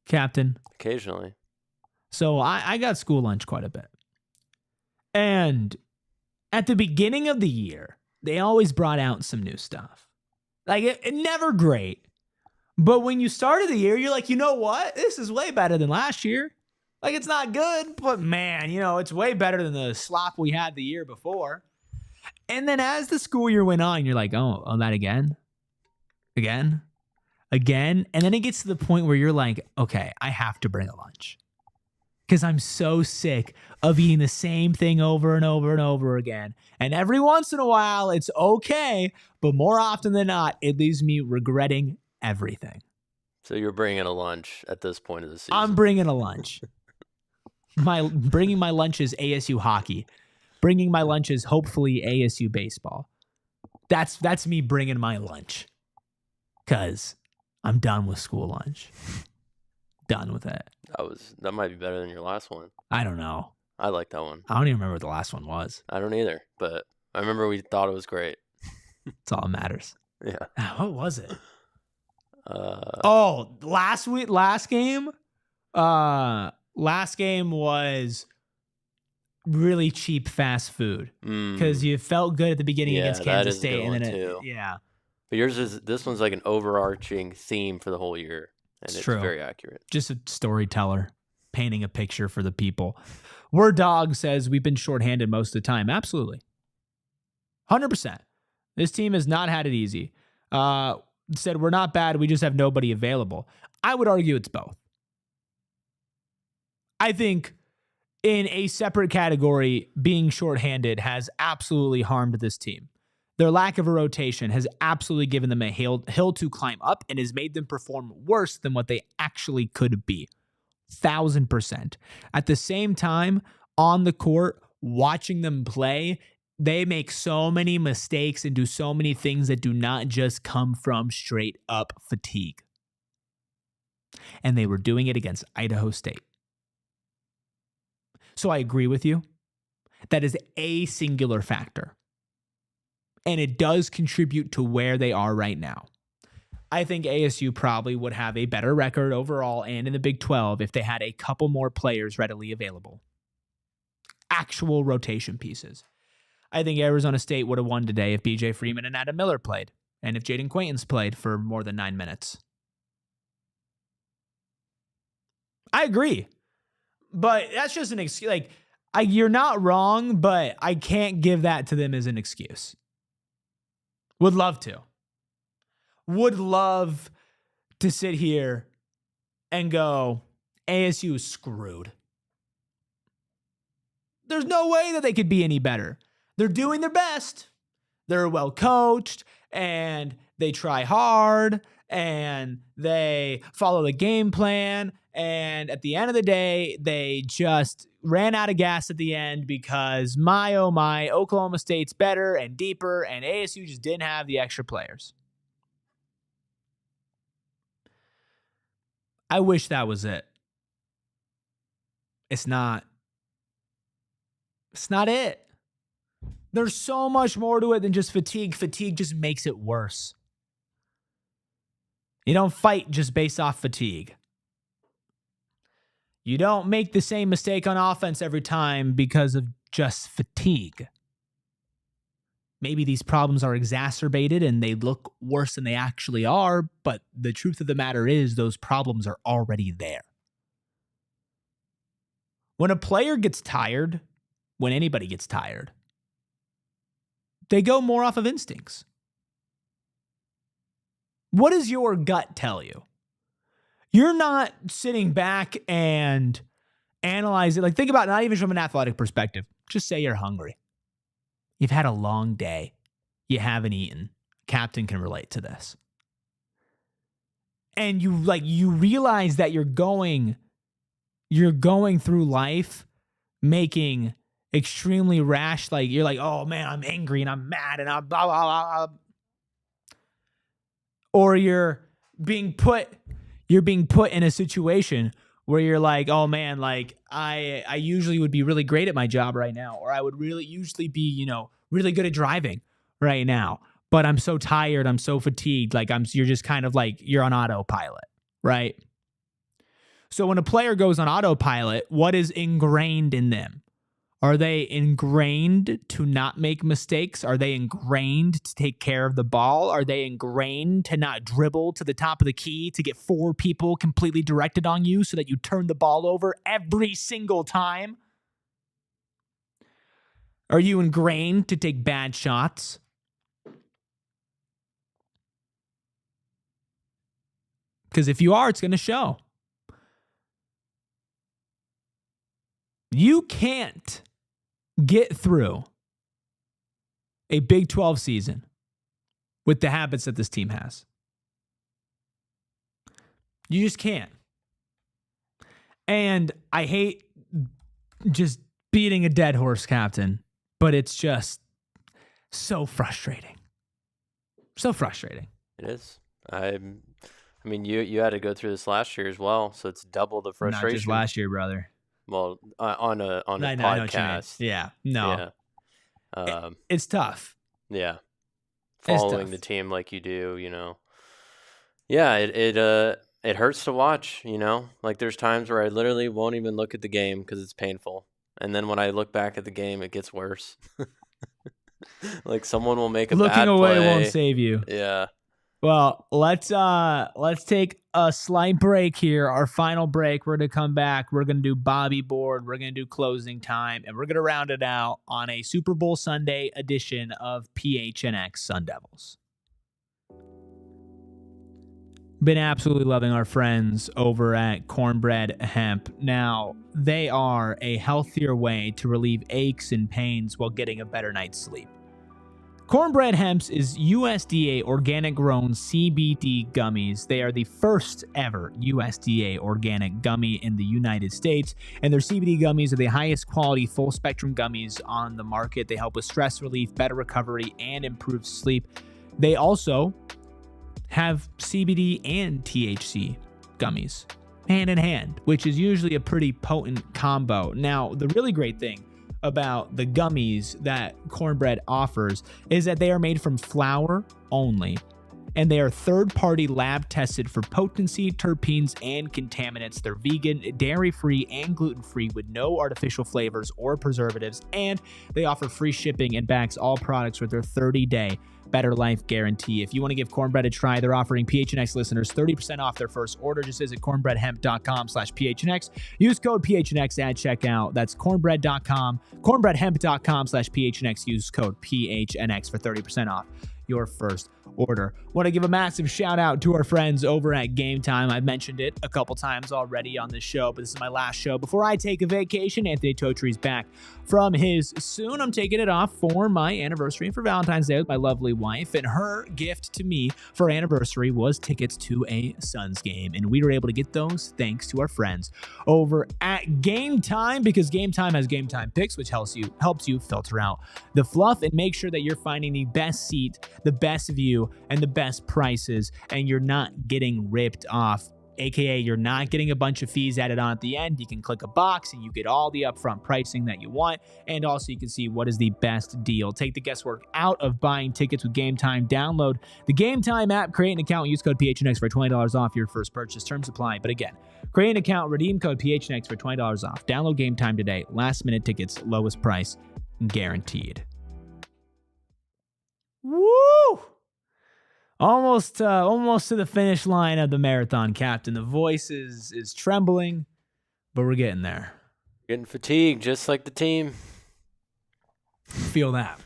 Captain? Occasionally. So I got school lunch quite a bit. And at the beginning of the year, they always brought out some new stuff. Like, it never great. But when you started the year, you're like, you know what? This is way better than last year. Like, it's not good, but man, it's way better than the slop we had the year before. And then as the school year went on, you're like, oh, that again? Again? And then it gets to the point where you're like, okay, I have to bring a lunch. Because I'm so sick of eating the same thing over and over and over again. And every once in a while, it's okay. But more often than not, it leaves me regretting everything. So you're bringing a lunch at this point of the season. I'm bringing a lunch. Bringing my lunch is ASU hockey. Bringing my lunch is hopefully ASU baseball. That's me bringing my lunch. Because I'm done with school lunch. Done with it. That might be better than your last one. I don't know. I like that one. I don't even remember what the last one was. I don't either, but I remember we thought it was great. That's all that matters. Yeah. What was it? Last game? Last game was really cheap fast food. Because you felt good at the beginning against Kansas State. And then But this one's like an overarching theme for the whole year. And it's true. Very accurate. Just a storyteller painting a picture for the people. Word Dog says we've been shorthanded most of the time. Absolutely. 100%. This team has not had it easy. Said we're not bad. We just have nobody available. I would argue it's both. I think in a separate category, being shorthanded has absolutely harmed this team. Their lack of a rotation has absolutely given them a hill to climb up and has made them perform worse than what they actually could be. 1,000%. At the same time, on the court, watching them play, they make so many mistakes and do so many things that do not just come from straight up fatigue. And they were doing it against Idaho State. So I agree with you. That is a singular factor. And it does contribute to where they are right now. I think ASU probably would have a better record overall and in the Big 12 if they had a couple more players readily available. Actual rotation pieces. I think Arizona State would have won today if BJ Freeman and Adam Miller played, and if Jayden Quaintance played for more than 9 minutes. I agree. But that's just an excuse. Like, you're not wrong, but I can't give that to them as an excuse. Would love to. Would love to sit here and go, ASU is screwed. There's no way that they could be any better. They're doing their best. They're well coached, and they try hard, and they follow the game plan, And at the end of the day, they just ran out of gas at the end because oh my, Oklahoma State's better and deeper, and ASU just didn't have the extra players. I wish that was it. It's not. It's not it. There's so much more to it than just fatigue. Fatigue just makes it worse. You don't fight just based off fatigue. You don't make the same mistake on offense every time because of just fatigue. Maybe these problems are exacerbated and they look worse than they actually are, but the truth of the matter is those problems are already there. When a player gets tired, when anybody gets tired, they go more off of instincts. What does your gut tell you? You're not sitting back and analyzing. Like, think about it, not even from an athletic perspective. Just say you're hungry. You've had a long day. You haven't eaten. Captain can relate to this. And you realize that you're going through life making extremely rash, like you're like, oh man, I'm angry and I'm mad and I'm blah, blah, blah, blah. Or you're being put in a situation where you're like, oh man, like I usually would be really great at my job right now, or I would really usually be, really good at driving right now, but I'm so tired, I'm so fatigued, like you're just kind of like you're on autopilot, right? So when a player goes on autopilot, what is ingrained in them? Are they ingrained to not make mistakes? Are they ingrained to take care of the ball? Are they ingrained to not dribble to the top of the key to get 4 people completely directed on you so that you turn the ball over every single time? Are you ingrained to take bad shots? Because if you are, it's going to show. You can't get through a Big 12 season with the habits that this team has. You just can't. And I hate just beating a dead horse, Captain, but it's just so frustrating. So frustrating. It is. I mean, you had to go through this last year as well, so it's double the frustration. Not just last year, brother. Well, on a podcast. Yeah. No. Yeah. It's tough. Yeah. Following the team like you do, Yeah, it hurts to watch, Like there's times where I literally won't even look at the game because it's painful. And then when I look back at the game, it gets worse. Like someone will make a bad play. Looking away won't save you. Yeah. Well, let's take a slight break here. Our final break. We're going to come back. We're going to do Bobby Board. We're going to do closing time. And we're going to round it out on a Super Bowl Sunday edition of PHNX Sun Devils. Been absolutely loving our friends over at Cornbread Hemp. Now, they are a healthier way to relieve aches and pains while getting a better night's sleep. Cornbread Hemp's is USDA organic grown CBD gummies. They are the first ever USDA organic gummy in the United States, and their CBD gummies are the highest quality full spectrum gummies on the market. They help with stress relief, better recovery, and improved sleep. They also have CBD and THC gummies hand in hand, which is usually a pretty potent combo. Now, the really great thing about the gummies that Cornbread offers is that they are made from flour only, and they are third-party lab tested for potency, terpenes, and contaminants. They're vegan, dairy-free, and gluten-free with no artificial flavors or preservatives, and they offer free shipping and backs all products with their 30-day Better Life guarantee. If you want to give Cornbread a try, they're offering PHNX listeners 30% off their first order. Just visit cornbreadhemp.com/PHNX. Use code PHNX at checkout. That's cornbreadhemp.com/PHNX. Use code PHNX for 30% off your first order. Want to give a massive shout out to our friends over at Game Time. I've mentioned it a couple times already on this show, but this is my last show before I take a vacation. Anthony Totre's back from his soon. I'm taking it off for my anniversary and for Valentine's Day with my lovely wife, and her gift to me for anniversary was tickets to a Suns game, and we were able to get those thanks to our friends over at Game Time, because Game Time has Game Time picks, which helps you filter out the fluff and make sure that you're finding the best seat, the best view, and the best prices, and you're not getting ripped off. AKA, you're not getting a bunch of fees added on at the end. You can click a box and you get all the upfront pricing that you want. And also you can see what is the best deal. Take the guesswork out of buying tickets with Game Time. Download the Game Time app, create an account, use code PHNX for $20 off your first purchase. Terms apply. But again, create an account, redeem code PHNX for $20 off. Download Game Time today. Last minute tickets, lowest price guaranteed. Woo! Almost to the finish line of the marathon, Captain. The voice is trembling, but we're getting there. Getting fatigued, just like the team. Feel that.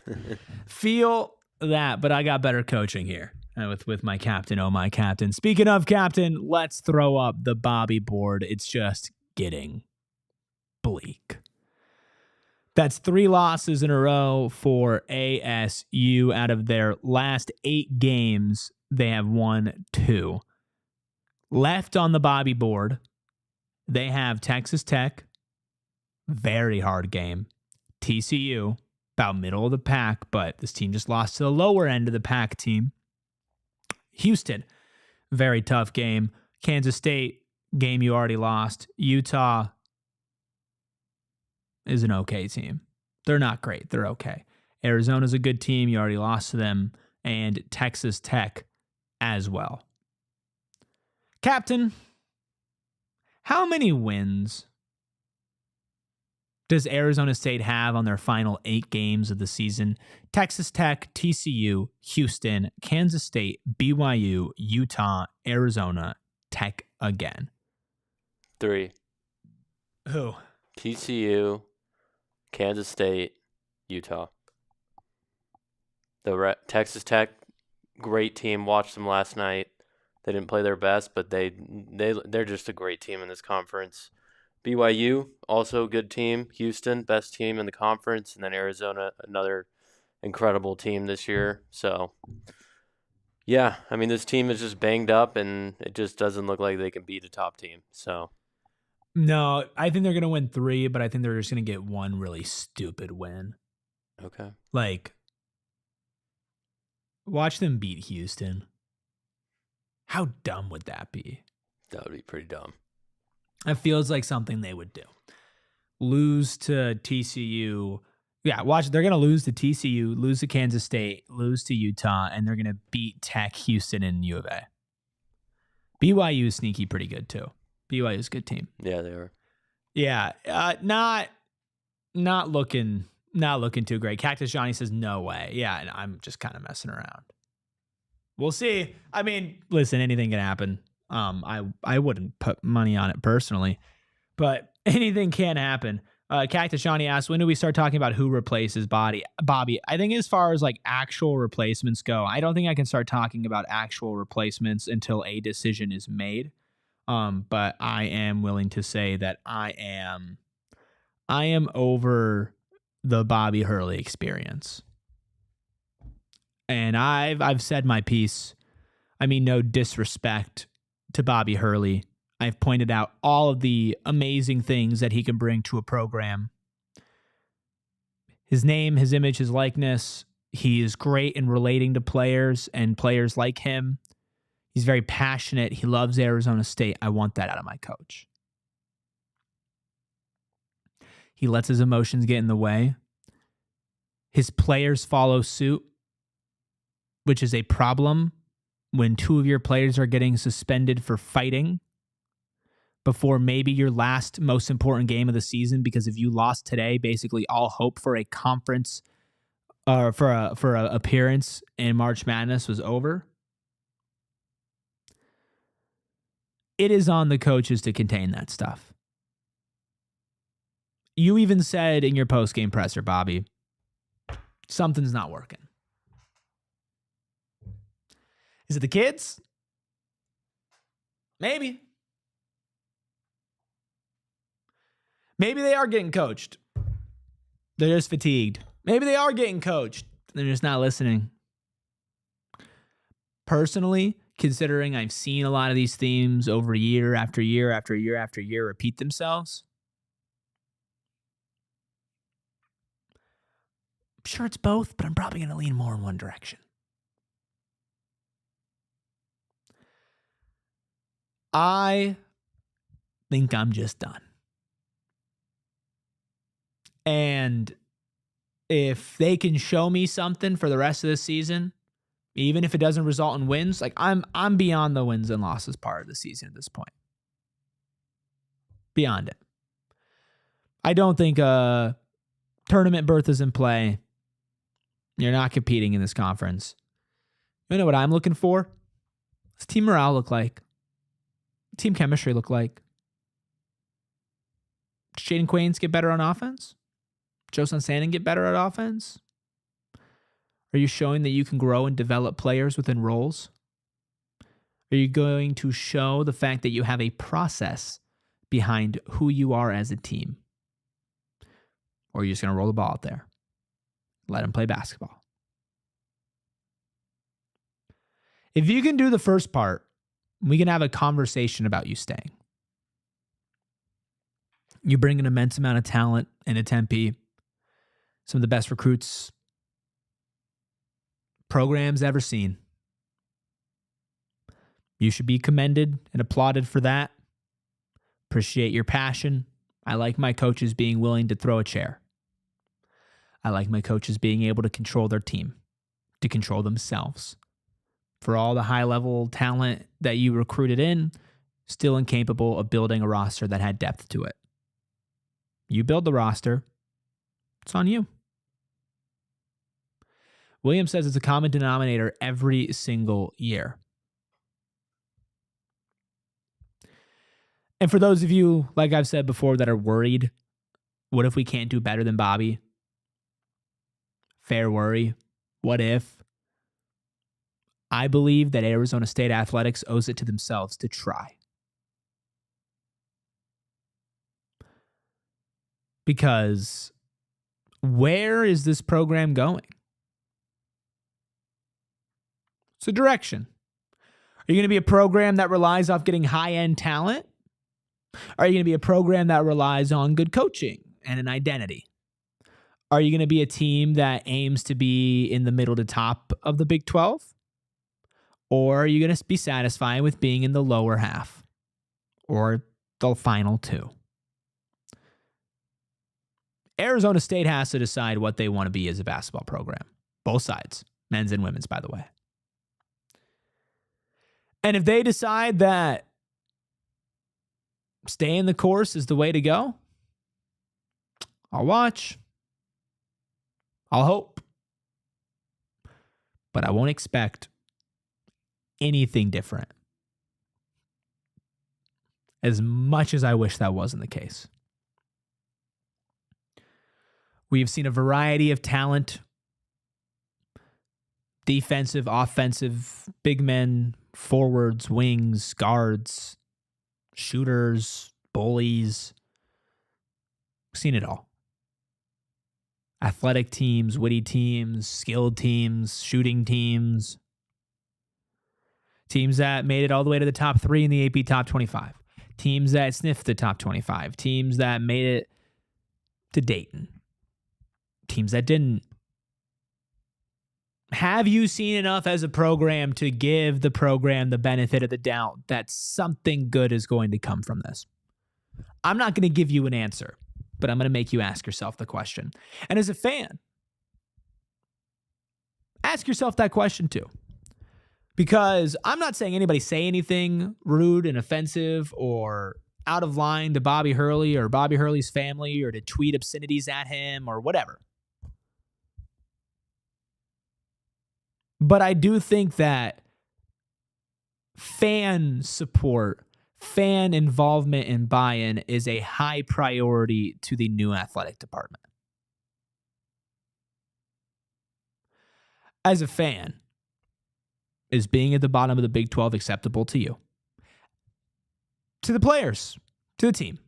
Feel that, but I got better coaching here with my captain. Oh, my captain. Speaking of captain, let's throw up the Bobby board. It's just getting bleak. That's 3 losses in a row for ASU. Out of their last 8 games, they have won 2. Left on the Bobby board, they have Texas Tech, very hard game. TCU, about middle of the pack, but this team just lost to the lower end of the pack team. Houston, very tough game. Kansas State, game you already lost. Utah is an okay team. They're not great. They're okay. Arizona's a good team. You already lost to them. And Texas Tech as well. Captain, how many wins does Arizona State have on their final 8 games of the season? Texas Tech, TCU, Houston, Kansas State, BYU, Utah, Arizona, Tech again. 3. Who? TCU, Kansas State, Utah. Texas Tech, great team. Watched them last night. They didn't play their best, but they're just a great team in this conference. BYU, also a good team. Houston, best team in the conference. And then Arizona, another incredible team this year. So, yeah, I mean, this team is just banged up, and it just doesn't look like they can beat a top team. So, no, I think they're going to win 3, but I think they're just going to get one really stupid win. Okay. Like, watch them beat Houston. How dumb would that be? That would be pretty dumb. It feels like something they would do. Lose to TCU. Yeah, watch. They're going to lose to TCU, lose to Kansas State, lose to Utah, and they're going to beat Tech, Houston, and U of A. BYU is sneaky pretty good, too. BYU is a good team. Yeah, they are. Yeah, not looking too great. Cactus Johnny says no way. Yeah, and I'm just kind of messing around. We'll see. I mean, listen, anything can happen. I wouldn't put money on it personally, but anything can happen. Cactus Johnny asks, when do we start talking about who replaces Bobby? I think as far as like actual replacements go, I don't think I can start talking about actual replacements until a decision is made. But I am willing to say that I am over the Bobby Hurley experience. And I've said my piece. I mean, no disrespect to Bobby Hurley. I've pointed out all of the amazing things that he can bring to a program. His name, his image, his likeness. He is great in relating to players and players like him. He's very passionate. He loves Arizona State. I want that out of my coach. He lets his emotions get in the way. His players follow suit, which is a problem when 2 of your players are getting suspended for fighting before maybe your last most important game of the season, because if you lost today, basically all hope for a conference or for a appearance in March Madness was over. It is on the coaches to contain that stuff. You even said in your post-game presser, Bobby, something's not working. Is it the kids? Maybe. Maybe they are getting coached. They're just fatigued. Maybe they are getting coached. They're just not listening. Personally, considering I've seen a lot of these themes over year after year after year after year repeat themselves, I'm sure it's both, but I'm probably going to lean more in one direction. I think I'm just done. And if they can show me something for the rest of the season, even if it doesn't result in wins, like I'm beyond the wins and losses part of the season at this point. Beyond it. I don't think a tournament berth is in play. You're not competing in this conference. You know what I'm looking for? What's team morale look like? Team chemistry look like? Does Jayden Quaintance get better on offense? Josan Sandin get better at offense? Are you showing that you can grow and develop players within roles? Are you going to show the fact that you have a process behind who you are as a team? Or are you just going to roll the ball out there? Let them play basketball. If you can do the first part, we can have a conversation about you staying. You bring an immense amount of talent into Tempe. Some of the best recruits programs ever seen. You should be commended and applauded for that. Appreciate your passion. I like my coaches being willing to throw a chair. I like my coaches being able to control their team, to control themselves. For all the high-level talent that you recruited in, still incapable of building a roster that had depth to it. You build the roster, it's on you. Williams says it's a common denominator every single year. And for those of you, like I've said before, that are worried, what if we can't do better than Bobby? Fair worry. What if? I believe that Arizona State athletics owes it to themselves to try. Because where is this program going? It's a direction. Are you going to be a program that relies off getting high-end talent? Are you going to be a program that relies on good coaching and an identity? Are you going to be a team that aims to be in the middle to top of the Big 12? Or are you going to be satisfied with being in the lower half or the final two? Arizona State has to decide what they want to be as a basketball program. Both sides, men's and women's, by the way. And if they decide that staying the course is the way to go, I'll watch. I'll hope. But I won't expect anything different. As much as I wish that wasn't the case. We've seen a variety of talent. Defensive, offensive, big men, forwards, wings, guards, shooters, bullies. We've seen it all. Athletic teams, witty teams, skilled teams, shooting teams. Teams that made it all the way to the top 3 in the AP Top 25. Teams that sniffed the top 25. Teams that made it to Dayton. Teams that didn't. Have you seen enough as a program to give the program the benefit of the doubt that something good is going to come from this? I'm not going to give you an answer, but I'm going to make you ask yourself the question. And as a fan, ask yourself that question too. Because I'm not saying anybody say anything rude and offensive or out of line to Bobby Hurley or Bobby Hurley's family or to tweet obscenities at him or whatever. But I do think that fan support, fan involvement and buy-in is a high priority to the new athletic department. As a fan, Is being at the bottom of the Big 12 acceptable to you? To the players, to the team.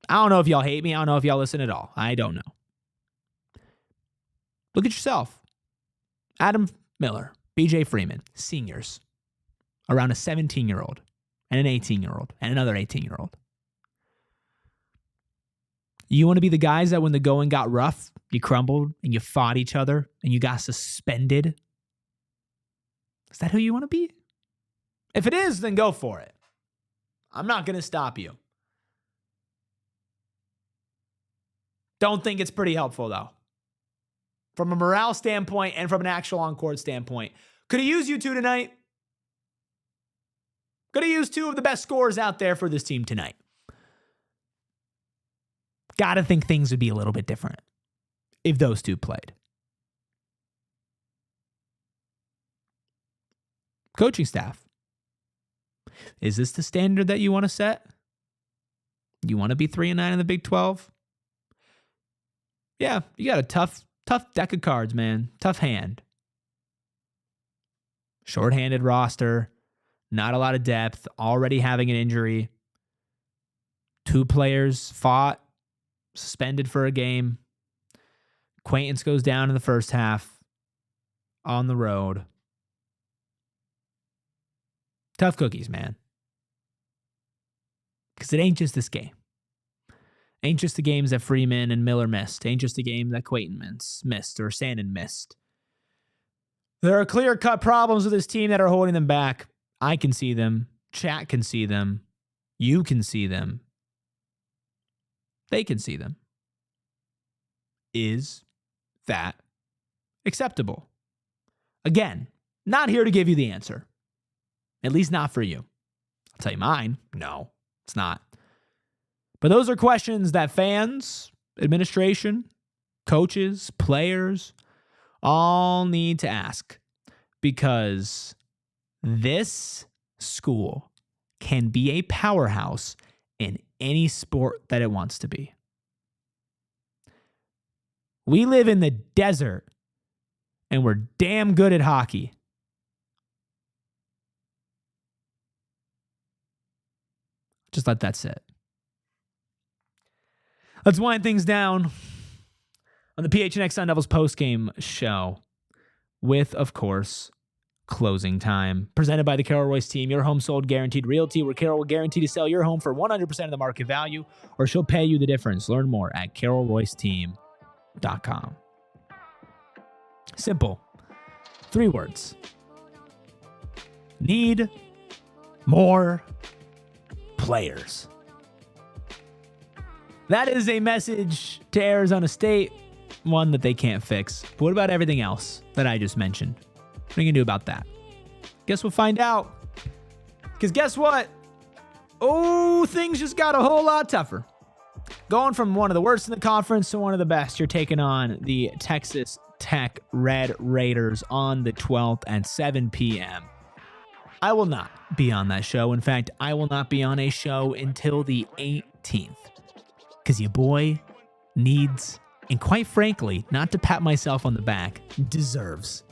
I don't know if y'all hate me. I don't know if y'all listen at all. I don't know. Look at yourself. Adam Miller, BJ Freeman, seniors, around a 17-year-old and an 18-year-old and another 18-year-old. You want to be the guys that when the going got rough, you crumbled and you fought each other and you got suspended? Is that who you want to be? If it is, then go for it. I'm not going to stop you. Don't think it's pretty helpful, though. From a morale standpoint and from an actual on-court standpoint. Could have used you two tonight. Could have used two of the best scorers out there for this team tonight. Got to think things would be a little bit different if those two played. Coaching staff. Is this the standard that you want to set? You want to be 3-9 in the Big 12? Yeah, you got a tough deck of cards, man. Tough hand. Short-handed roster. Not a lot of depth. Already having an injury. 2 players fought. Suspended for a game. Quaintance goes down in the first half. On the road. Tough cookies, man. Because it ain't just this game. Ain't just the games that Freeman and Miller missed. Ain't just the game that Quaintance missed or Sandin missed. There are clear-cut problems with this team that are holding them back. I can see them. Chat can see them. You can see them. They can see them. Is that acceptable? Again, not here to give you the answer. At least not for you. I'll tell you mine. No, it's not. But those are questions that fans, administration, coaches, players all need to ask. Because this school can be a powerhouse in any sport that it wants to be. We live in the desert, and we're damn good at hockey. Just let that sit. Let's wind things down on the PHNX Sun Devils postgame show with, of course, Closing Time. Presented by the Carol Royce team, your home sold guaranteed realty, where Carol will guarantee to sell your home for 100% of the market value, or she'll pay you the difference. Learn more at carolroyceteam.com. Simple. 3 words. Need more players. That is a message to Arizona State, one that they can't fix. But what about everything else that I just mentioned? What are you going to do about that? Guess we'll find out. Because guess what? Oh, things just got a whole lot tougher. Going from one of the worst in the conference to one of the best, you're taking on the Texas Tech Red Raiders on the 12th at 7 p.m. I will not be on that show. In fact, I will not be on a show until the 18th. Because your boy needs, and quite frankly, not to pat myself on the back, deserves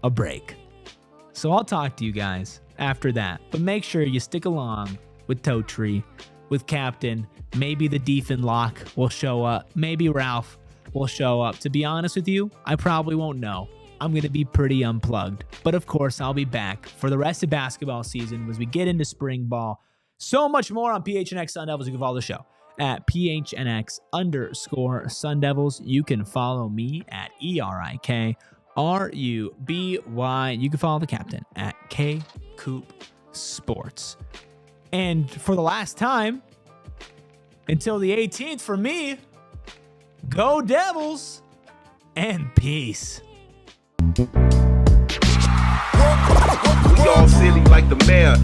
a break. So I'll talk to you guys after that. But make sure you stick along with Totri, with Captain. Maybe the Deefin Lock will show up. Maybe Ralph will show up. To be honest with you, I probably won't know. I'm going to be pretty unplugged. But of course, I'll be back for the rest of basketball season as we get into spring ball. So much more on PHNX Sun Devils. You can follow the show at PHNX_Sun Devils. You can follow me at ERIKRUBY. You can follow the captain at KCoop Sports. And for the last time, until the 18th for me, go Devils and peace. We all silly like the mayor.